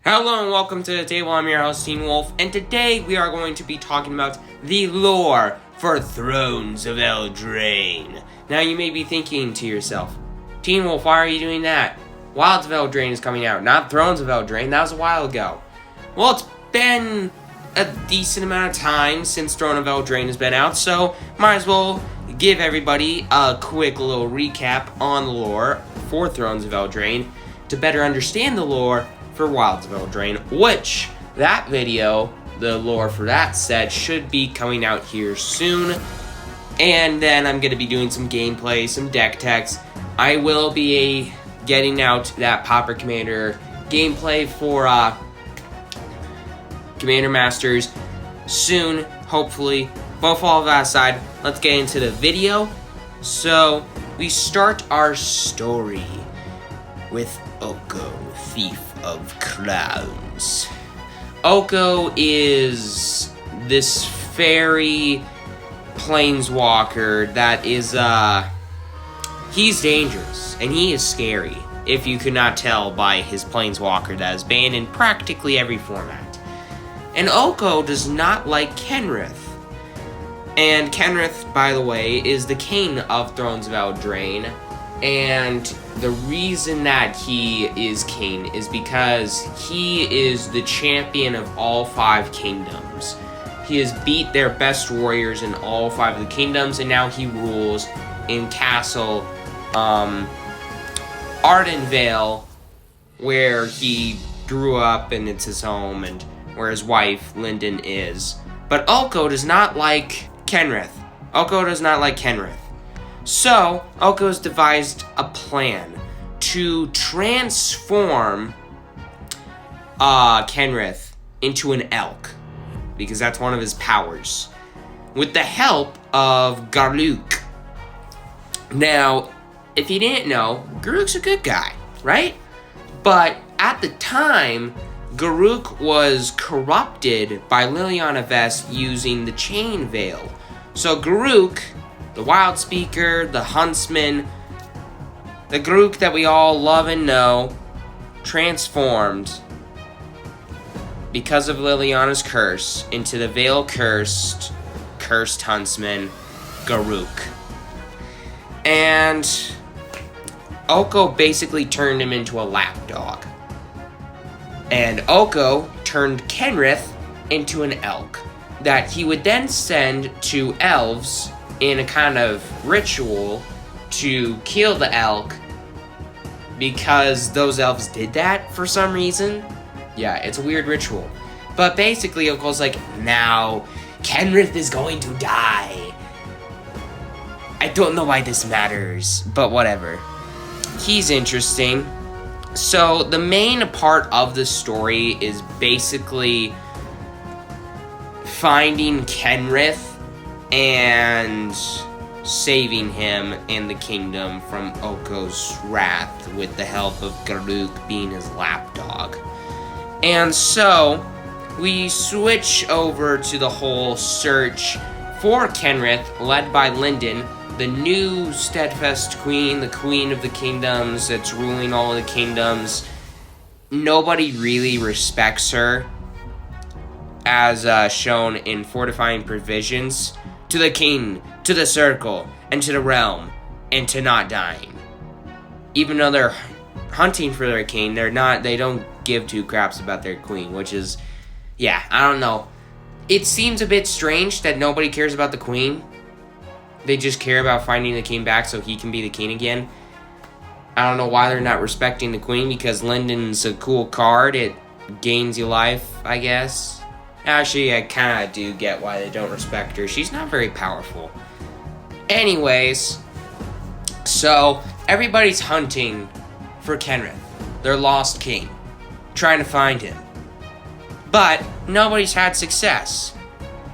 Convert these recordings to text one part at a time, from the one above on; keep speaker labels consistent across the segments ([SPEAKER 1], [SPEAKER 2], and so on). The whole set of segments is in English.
[SPEAKER 1] Hello and welcome to the table. I'm your host, Teen Wolf, and today we are going to be talking about the lore for Thrones of Eldraine. Now you may be thinking to yourself, Teen Wolf, why are you doing that? Wilds of Eldraine is coming out, not Thrones of Eldraine. That was a while ago. Well, it's been a decent amount of time since Throne of Eldraine has been out, so might as well give everybody a quick little recap on the lore for Thrones of Eldraine to better understand the lore for Wilds of Eldraine, which that video, the lore for that set, should be coming out here soon. And then I'm going to be doing some gameplay, some deck techs. I will be getting out that Pauper Commander gameplay for Commander Masters soon, hopefully. But for all of that aside, let's get into the video. So, we start our story with Oko, Thief of Crowns. Oko is this fairy planeswalker that is, he's dangerous, and he is scary, if you could not tell by his planeswalker that is banned in practically every format. And Oko does not like Kenrith. And Kenrith, by the way, is the king of Thrones of Eldraine. And the reason that he is king is because he is the champion of all 5 kingdoms. He has beat their best warriors in all 5 of the kingdoms, and now he rules in Castle Ardenvale, where he grew up and it's his home, and where his wife, Linden, is. But Oko does not like Kenrith. Oko does not like Kenrith. So, Oko's devised a plan to transform Kenrith into an elk, because that's one of his powers, with the help of Garluk. Now, if you didn't know, Garluk's a good guy, right? But at the time, Garluk was corrupted by Liliana Vess using the Chain Veil. So Garluk, the Wild Speaker, the Huntsman, the Garluk that we all love and know, transformed, because of Liliana's curse, into the Veil-cursed Huntsman, Garluk. And Oko basically turned him into a lapdog. And Oko turned Kenrith into an elk that he would then send to elves in a kind of ritual to kill the elk, because those elves did that for some reason. Yeah, it's a weird ritual. But basically, Oko's like, now, Kenrith is going to die. I don't know why this matters, but whatever. He's interesting. So, the main part of the story is basically finding Kenrith and saving him and the kingdom from Oko's wrath with the help of Garluk being his lapdog. And so, we switch over to the whole search for Kenrith, led by Linden, the new steadfast queen, the queen of the kingdoms that's ruling all of the kingdoms. Nobody really respects her, as shown in Fortifying Provisions. To the king, to the circle, and to the realm, and to not dying. Even though they're hunting for their king, they don't give 2 craps about their queen, which is, yeah, I don't know. It seems a bit strange that nobody cares about the queen. They just care about finding the king back so he can be the king again. I don't know why they're not respecting the queen, because Linden's a cool card. It gains you life, I guess. Actually, I kind of do get why they don't respect her. She's not very powerful. Anyways, so everybody's hunting for Kenrith, their lost king, trying to find him. But nobody's had success.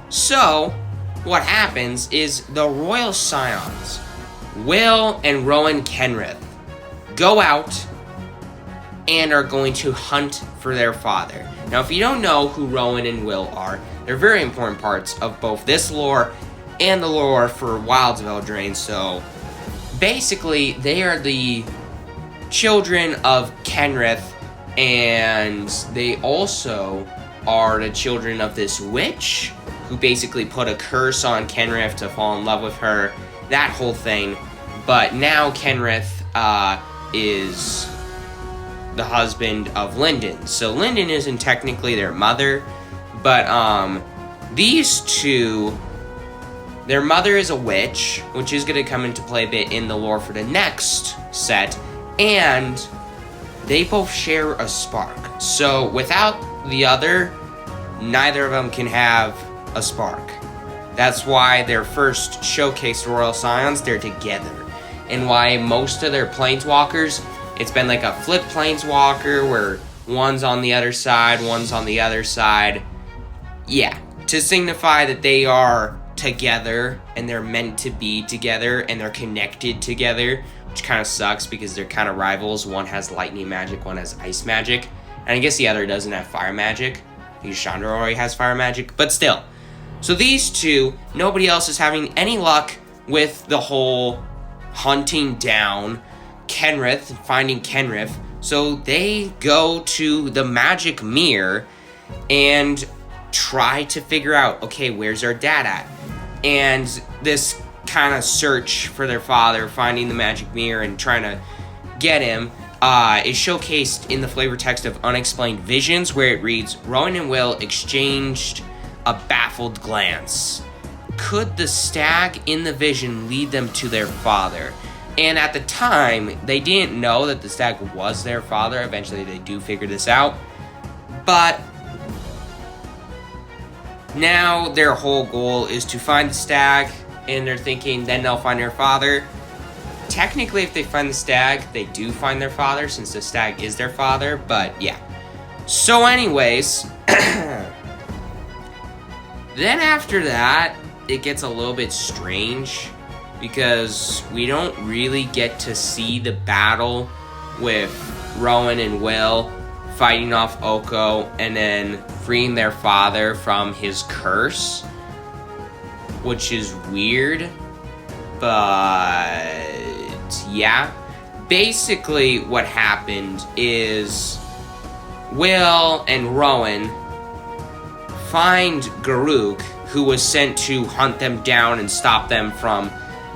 [SPEAKER 1] So, what happens is the Royal Scions, Will and Rowan Kenrith, go out and are going to hunt for their father. Now, if you don't know who Rowan and Will are, they're very important parts of both this lore and the lore for Wilds of Eldraine. So, basically, they are the children of Kenrith And they also are the children of this witch who basically put a curse on Kenrith to fall in love with her, that whole thing. But now Kenrith is the husband of Lyndon. So Lyndon isn't technically their mother, but these two, their mother is a witch, which is going to come into play a bit in the lore for the next set, and they both share a spark. So without the other, neither of them can have a spark. That's why their first showcase, Royal Scions, they're together. And why most of their planeswalkers, it's been like a flip planeswalker where one's on the other side, one's on the other side. Yeah, to signify that they are together and they're meant to be together and they're connected together, which kind of sucks because they're kind of rivals. One has lightning magic, one has ice magic, and I guess the other doesn't have fire magic because Chandra already has fire magic, but still. So these two, nobody else is having any luck with the whole hunting down Kenrith, finding Kenrith. So they go to the magic mirror and try to figure out, okay, where's our dad at? And this kind of search for their father, finding the magic mirror and trying to get him, is showcased in the flavor text of Unexplained Visions, where it reads, Rowan and Will exchanged a baffled glance. Could the stag in the vision lead them to their father? And at the time, they didn't know that the stag was their father. Eventually, they do figure this out. But now their whole goal is to find the stag, and they're thinking then they'll find their father. Technically, if they find the stag, they do find their father, since the stag is their father, but yeah. So anyways, then after that, it gets a little bit strange, because we don't really get to see the battle with Rowan and Will fighting off Oko and then freeing their father from his curse, which is weird, but yeah. Basically what happened is Will and Rowan find Garruk, who was sent to hunt them down and stop them from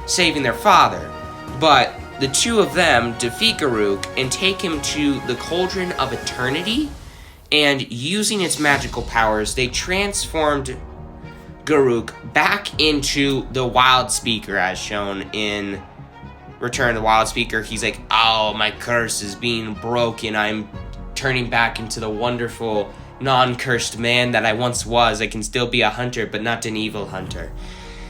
[SPEAKER 1] saving their father. But the two of them defeat Garruk and take him to the Cauldron of Eternity, and using its magical powers, they transformed Garruk back into the Wild Speaker, as shown in Return of the Wild Speaker. He's like, oh, my curse is being broken. I'm turning back into the wonderful, non-cursed man that I once was. I can still be a hunter, but not an evil hunter.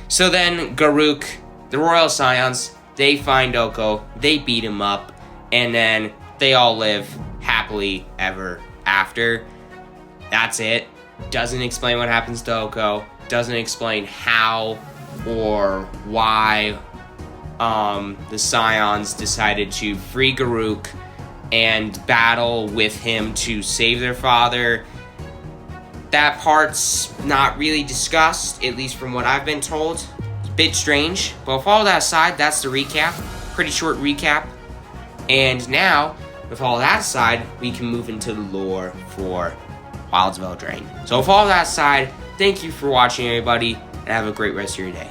[SPEAKER 1] So then Garruk, the Royal Scions, they find Oko, they beat him up, and then they all live happily ever after. That's it. Doesn't explain what happens to Oko. Doesn't explain how or why the Scions decided to free Garruk and battle with him to save their father. That part's not really discussed, at least from what I've been told. It's a bit strange, but with all that aside, that's the recap. Pretty short recap. And now, with all that aside, we can move into the lore for Wilds of Eldraine. So with all that aside, thank you for watching, everybody, and have a great rest of your day.